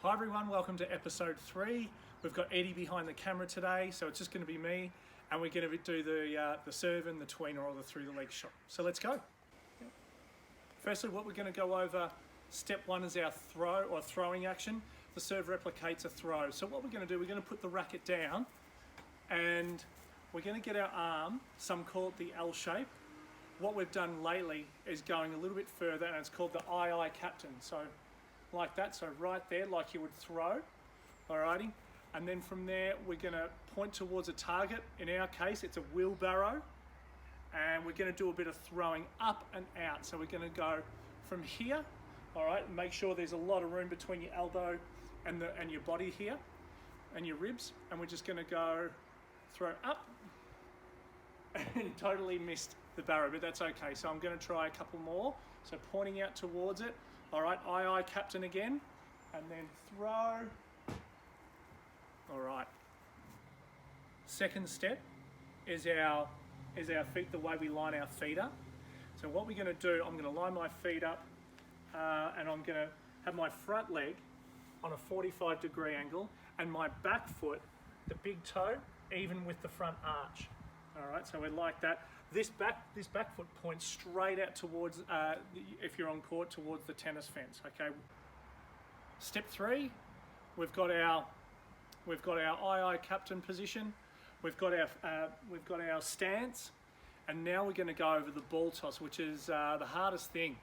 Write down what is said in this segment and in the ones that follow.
Hi everyone, welcome to episode 3. We've got Eddie behind the camera today, so it's just going to be me, and we're going to do the serve and the tweener or the through the leg shot. So let's go. Firstly, what we're going to go over, step 1 is our throw or throwing action. The serve replicates a throw. So what we're going to do, we're going to put the racket down, and we're going to get our arm, some call it the L shape. What we've done lately is going a little bit further, and it's called the I captain. So like that, so right there, like you would throw, alrighty? And then from there, we're gonna point towards a target. In our case, it's a wheelbarrow, and we're gonna do a bit of throwing up and out. So we're gonna go from here, all right? Make sure there's a lot of room between your elbow and your body here, and your ribs. And we're just gonna go throw up, and totally missed the barrow, but that's okay. So I'm gonna try a couple more. So pointing out towards it. All right, I captain again, and then throw. All right. Second step is our feet, the way we line our feet up. So what we're gonna do, I'm gonna line my feet up, and I'm gonna have my front leg on a 45-degree angle, and my back foot, the big toe, even with the front arch. All right, so we're like that. This back foot points straight out towards, if you're on court, towards the tennis fence. Okay. Step 3, we've got our I captain position. We've got our stance, and now we're going to go over the ball toss, which is the hardest thing,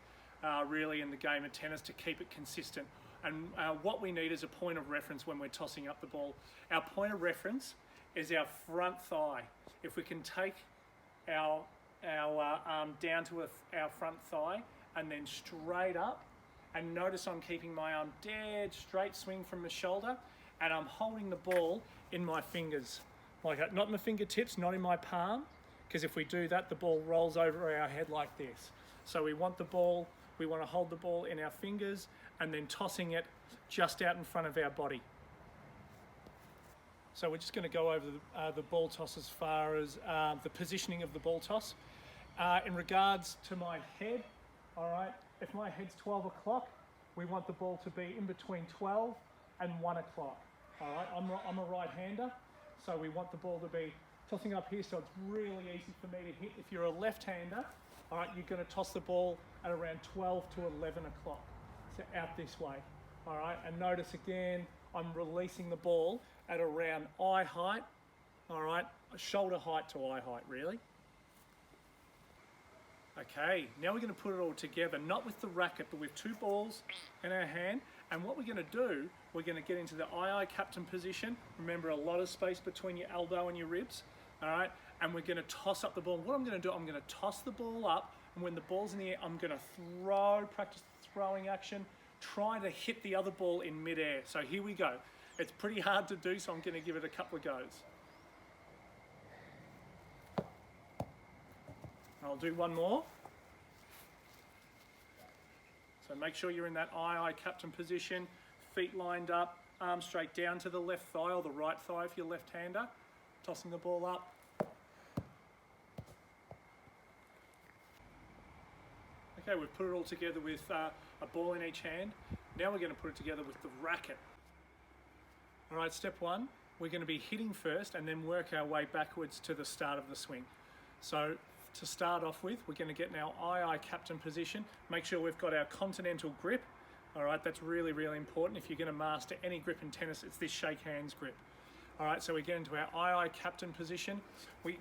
really, in the game of tennis, to keep it consistent. And what we need is a point of reference when we're tossing up the ball. Our point of reference is our front thigh. If we can take our arm down to our front thigh and then straight up, and notice I'm keeping my arm dead straight, swing from the shoulder, and I'm holding the ball in my fingers, like that. Not in my fingertips, not in my palm, because if we do that, the ball rolls over our head like this. So we want to hold the ball in our fingers and then tossing it just out in front of our body. So we're just going to go over the ball toss as far as the positioning of the ball toss. In regards to my head, all right, if my head's 12 o'clock, we want the ball to be in between 12 and 1 o'clock. All right, I'm a right-hander, so we want the ball to be tossing up here, so it's really easy for me to hit. If you're a left-hander, all right, you're going to toss the ball at around 12 to 11 o'clock, so out this way. All right, and notice again, I'm releasing the ball at around eye height, all right, shoulder height to eye height, really. Okay, now we're going to put it all together, not with the racket, but with 2 balls in our hand. And what we're going to do, we're going to get into the I captain position. Remember, a lot of space between your elbow and your ribs, all right? And we're going to toss up the ball. What I'm going to do, I'm going to toss the ball up, and when the ball's in the air, I'm going to practice throwing action, trying to hit the other ball in midair. So here we go. It's pretty hard to do, so I'm going to give it a couple of goes. I'll do one more. So make sure you're in that I captain position, feet lined up, arms straight down to the left thigh or the right thigh if you're left-hander, tossing the ball up. Okay, we've put it all together with a ball in each hand. Now we're going to put it together with the racket. All right, step 1, we're going to be hitting first and then work our way backwards to the start of the swing. So to start off with, we're going to get in our I captain position. Make sure we've got our continental grip. All right, that's really, really important. If you're going to master any grip in tennis, it's this shake hands grip. All right, so we get into our I captain position. We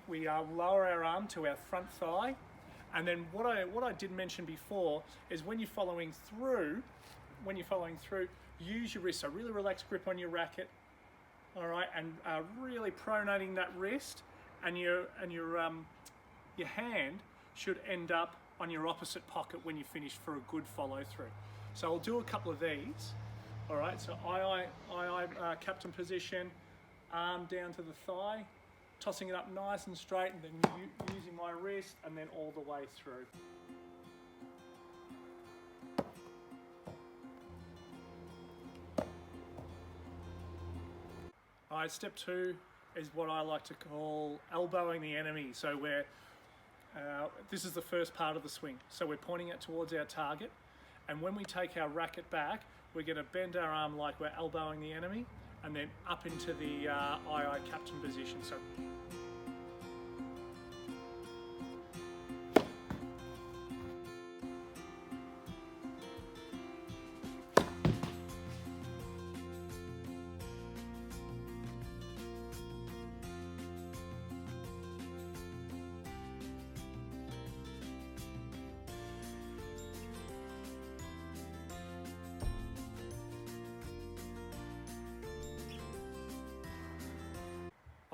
lower our arm to our front thigh. And then what I did mention before is when you're following through, use your wrist. So really relaxed grip on your racket. All right, and really pronating that wrist, and your hand should end up on your opposite pocket when you finish for a good follow through. So I'll do a couple of these. All right, so I captain position, arm down to the thigh, tossing it up nice and straight, and then using my wrist, and then all the way through. All right, step 2 is what I like to call elbowing the enemy. So this is the first part of the swing. So we're pointing it towards our target, and when we take our racket back, we're going to bend our arm like we're elbowing the enemy, and then up into the aye captain position. So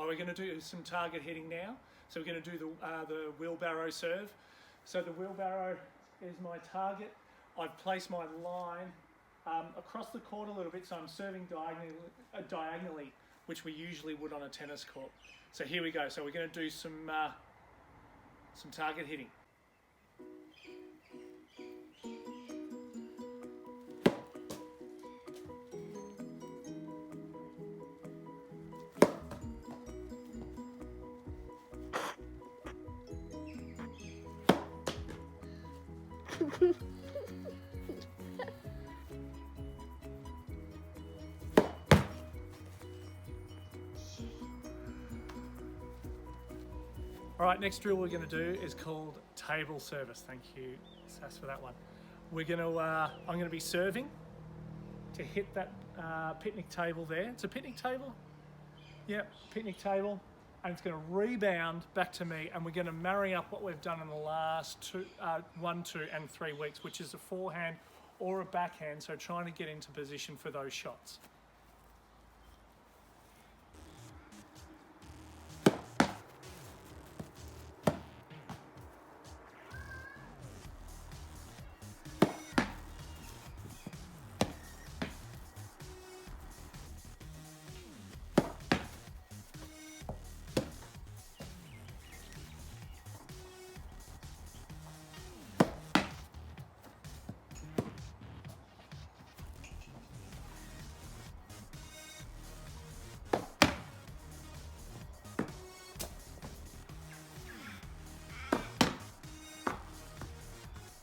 we're going to do some target hitting now. So we're going to do the wheelbarrow serve. So the wheelbarrow is my target. I've placed my line across the court a little bit, so I'm serving diagonally, which we usually would on a tennis court. So here we go. So we're going to do some target hitting. All right, next drill we're going to do is called table service. Thank you, Sass, for that one. We're going to, I'm going to be serving to hit that picnic table there. It's a picnic table? Yep, picnic table. And it's going to rebound back to me, and we're going to marry up what we've done in the last 1, 2, and 3 weeks, which is a forehand or a backhand, so trying to get into position for those shots.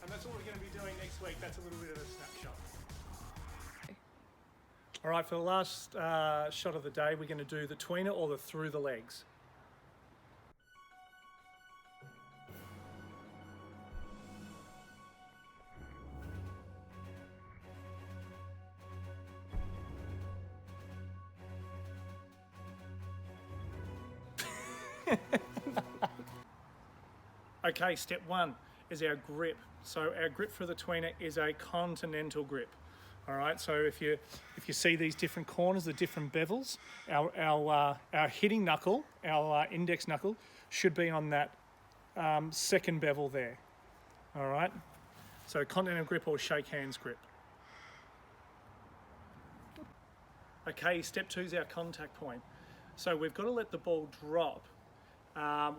That's what we're going to be doing next week. That's a little bit of a snapshot. All right, for the last shot of the day, we're going to do the tweener or the through the legs. Okay, step 1 is our grip. So our grip for the tweener is a continental grip. All right, so if you see these different corners, the different bevels, our hitting knuckle, our index knuckle, should be on that second bevel there. All right, so continental grip or shake hands grip. Okay, step 2 is our contact point. So we've got to let the ball drop.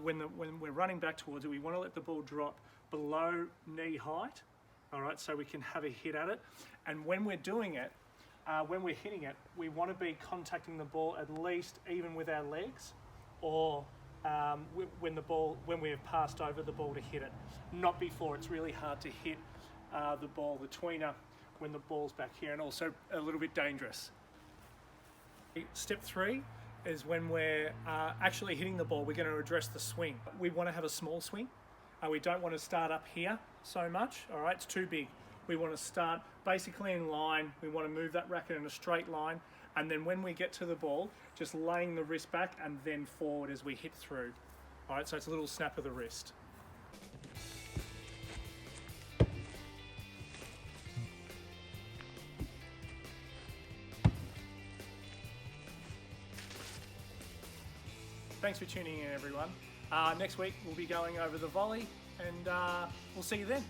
When we're running back towards it, we want to let the ball drop below knee height, all right, so we can have a hit at it. And when we're doing it, when we're hitting it, we want to be contacting the ball at least even with our legs, or when we have passed over the ball to hit it, not before. It's really hard to hit the ball, the tweener, when the ball's back here, and also a little bit dangerous. Step 3 is when we're actually hitting the ball, we're going to address the swing. We want to have a small swing. We don't want to start up here so much, all right, it's too big. We want to start basically in line. We want to move that racket in a straight line, and then when we get to the ball, just laying the wrist back and then forward as we hit through. All right, so it's a little snap of the wrist. Thanks for tuning in, everyone. Next week we'll be going over the volley, and we'll see you then.